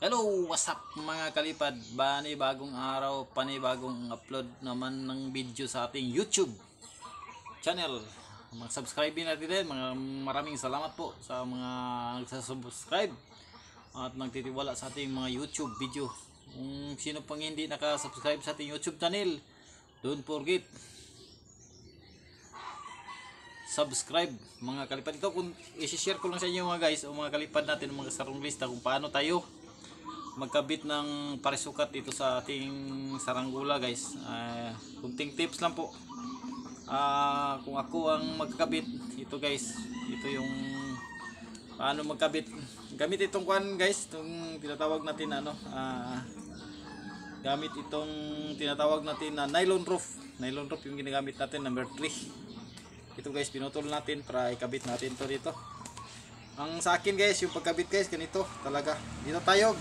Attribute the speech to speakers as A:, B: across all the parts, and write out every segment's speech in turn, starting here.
A: Hello, what's up mga kalipad? Bagong araw, bagong upload naman ng video sa ating YouTube channel. Mag-subscribe natin din. Maraming salamat po sa mga nagsasubscribe at nagtitiwala sa ating mga YouTube video. Kung sino pang hindi nakasubscribe sa ating YouTube channel, don't forget subscribe mga kalipad. Ito kung i-share ko lang sa inyo mga guys o mga kalipad natin, mga sarong lista kung paano tayo magkabit ng parisukat dito sa ating saranggula guys. Kunting tips lang po. Kung ako ang magkabit, ito guys, ito yung paano magkabit. Gamit itong kuan guys, itong tinatawag natin gamit itong tinatawag natin na nylon roof. Nylon roof yung ginagamit natin, number 3. Ito guys, pinutol natin para ikabit natin to dito. Ang sa akin guys, yung pagkabit guys, ganito talaga. Dito tayo,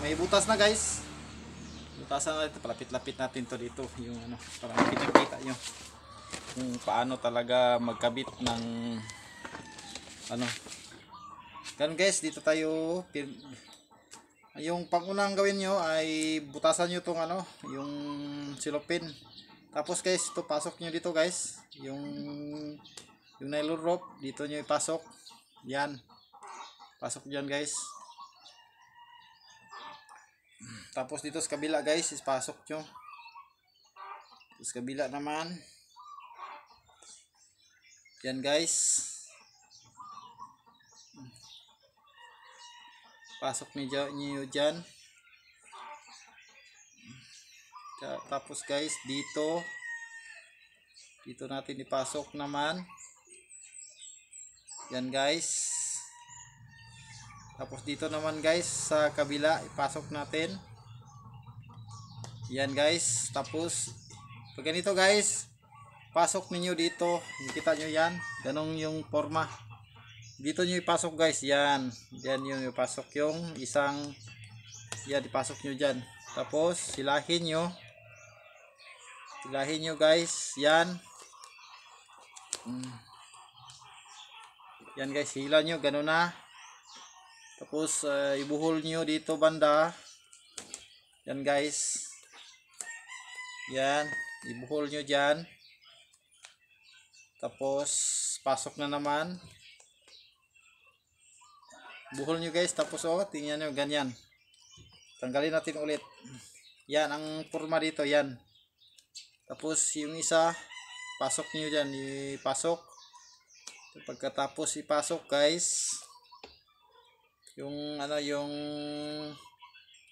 A: may butas na guys. Butasan natin, palapit-lapit natin to dito, yung para makita nyo kung paano talaga magkabit ng ganun guys. Dito tayo, yung pangunang gawin nyo ay butasan nyo tong yung silopin. Tapos guys, ito pasok nyo dito guys, yung nylon rope, dito nyo ipasok. Yan, pasok dyan guys. Tapos dito sa kabila guys, ipasok nyo. Sa kabila naman, yan guys, pasok nyo dyan. Tapos guys, dito natin ipasok naman. Yan guys. Tapos dito naman guys sa kabila ipasok natin. Yan guys. Tapos pag ganito guys, pasok niyo dito. Nakita nyo yan, ganun yung forma. Dito nyo ipasok guys. Yan, yan yung ipasok yung isang, yan ipasok nyo dyan. Tapos silahin nyo guys. Yan, yan guys, hila nyo, ganun na. Tapos ibuhol nyo dito banda. Yan guys, yan, ibuhol nyo dyan. Tapos pasok na naman, buhol nyo guys. Tapos tingnan nyo, ganyan. Tanggalin natin ulit. Yan ang forma dito, yan. Tapos yung isa, pasok nyo dyan, ipasok. Pagkatapos ipasok guys, yung yung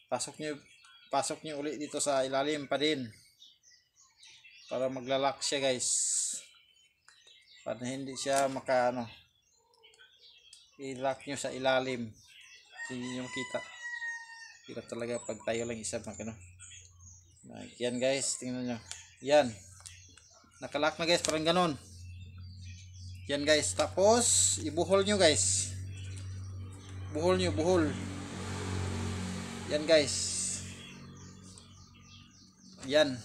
A: pasok nyo ulit dito sa ilalim pa din, para maglalak siya guys, para hindi siya i-lock nyo sa ilalim. Hindi nyo makita, hirap talaga pag tayo lang isa yan guys, tingnan nyo, yan nakalock na guys, parang ganon. Yan guys. Tapos ibuhol nyo guys, buhol. Yan guys, yan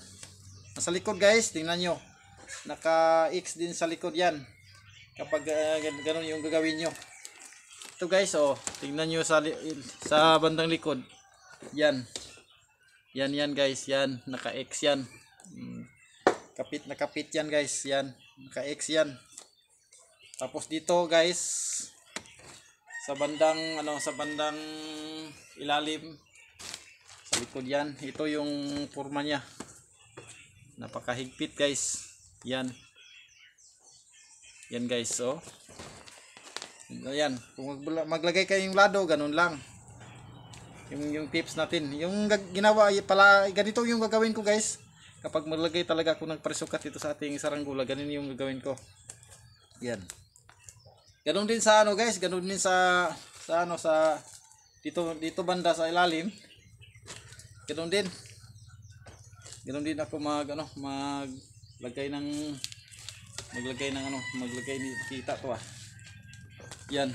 A: nasa likod guys, tingnan nyo, naka X din sa likod yan kapag ganun yung gagawin nyo. Ito guys, tingnan nyo sa bandang likod, yan guys, yan naka X yan, nakapit yan guys, yan naka X yan. Tapos dito guys, sa bandang ilalim sa likod, yan, ito yung forma niya, napakahigpit guys. Yan guys. Yan, kung maglagay kayong lado, ganun lang yung tips natin. Yung ginawa pala, ganito yung gagawin ko guys kapag maglagay talaga ako ng parisukat dito sa ating saranggula. Ganun yung gagawin ko. Yan, ganun din sa guys, ganun din sa dito banda sa ilalim. Ganun din ako maglagay ng kita to yan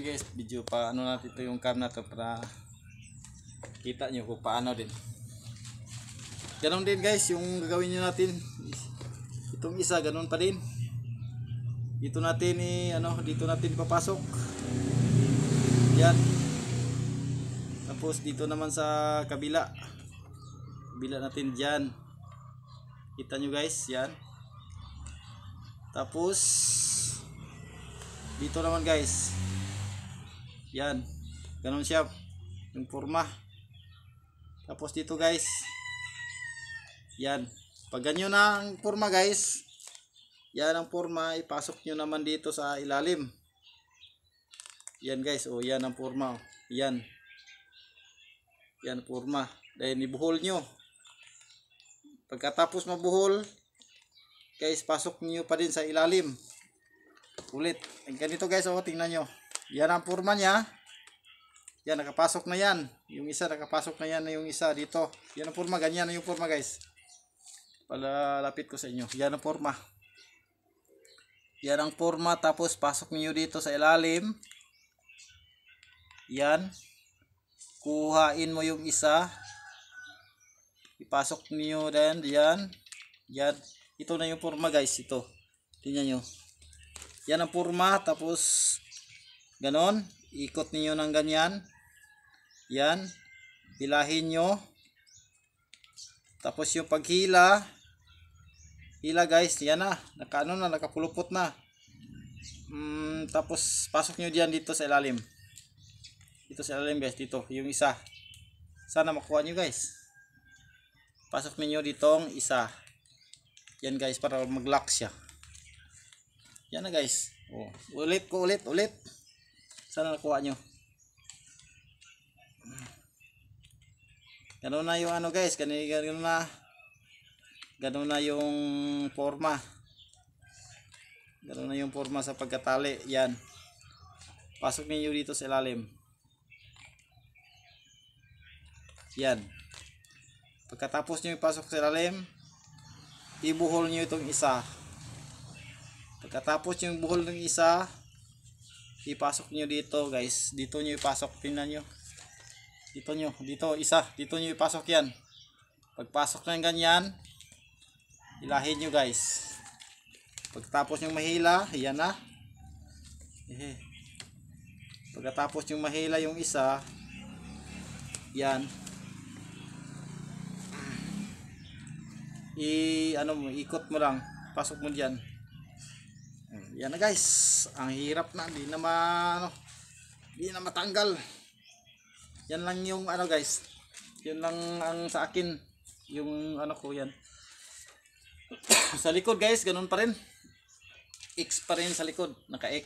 A: guys, video pa natin ito yung cam na to para kita nyo kung paano din. Ganun din guys yung gagawin nyo natin. Itong isa ganun pa din, dito natin dito natin papasok. Yan. Tapos dito naman sa kabila natin dyan, kita nyo guys, yan. Tapos dito naman guys, yan, ganun siya yung forma. Tapos dito guys, yan, pag ganyan na ang forma guys, yan ang forma, ipasok nyo naman dito sa ilalim. Yan guys, oh yan ang forma, oh. Yan forma, dahil ibuhol nyo. Pagkatapos mabuhol guys, pasok nyo pa din sa ilalim ulit. Ganito guys, oh, tingnan nyo, yan ang forma nya. Yan, nakapasok na yan. Yung isa, nakapasok na yan na yung isa dito. Yan ang forma, ganyan na yung forma guys. Palalapit ko sa inyo. Yan ang forma. Yan ang forma, tapos pasok niyo dito sa ilalim. Yan. Kuhain mo yung isa. Ipasok niyo din, yan. Yan. Ito na yung forma guys, ito. Tingnan nyo. Yan ang forma, tapos ganon. Ikot niyo ng ganyan. Yan. Hilahin nyo. Tapos yung paghila. Hila guys. Yan na. Nakaano na. Nakapulupot na. Tapos pasok nyo diyan dito sa ilalim. Dito sa ilalim guys. Dito. Yung isa. Sana makuha nyo guys. Pasok niyo ditong isa. Yan guys. Para mag-lock siya. Yan na guys. Oh. Ulit. Sana nakuha nyo. Ganun na yung ano guys. Ganun na yung forma. Ganun na yung forma sa pagkatali. Yan. Pasok niyo dito sa ilalim. Yan. Pagkatapos nyo ipasok sa ilalim, ibuhol nyo itong isa. Pagkatapos yung buhol ng isa, ipasok nyo dito guys. Dito nyo ipasok. Tingnan nyo. Dito isa. Dito nyo ipasok yan. Pagpasok ng ganyan, hilahin nyo guys. Pagkatapos yung mahila, yan na. Pagkatapos yung mahila yung isa, yan. Ikot mo lang. Pasok mo diyan. Yan na guys. Ang hirap na, di na matanggal. Yan lang yung guys. Yun lang ang sa akin. Yung ko yan. Sa likod guys, ganun pa rin. X pa rin sa likod. Naka-X.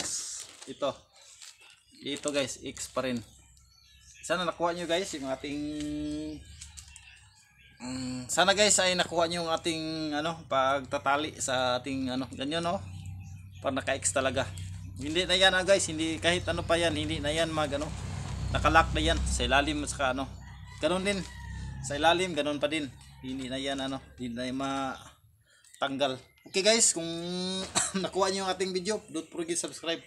A: Ito guys, X pa rin. Sana nakuha nyo guys yung ating sana guys ay nakuha nyo yung ating pagtatali sa ating ganyan no. Para naka-X talaga. Hindi na yan guys, hindi kahit ano pa yan, hindi na yan nakalock na yan sa ilalim at saka ganun din sa ilalim, ganun pa din. Hindi na yan hindi na yan matanggal. Okay guys, kung nakuha nyo yung ating video, don't forget subscribe.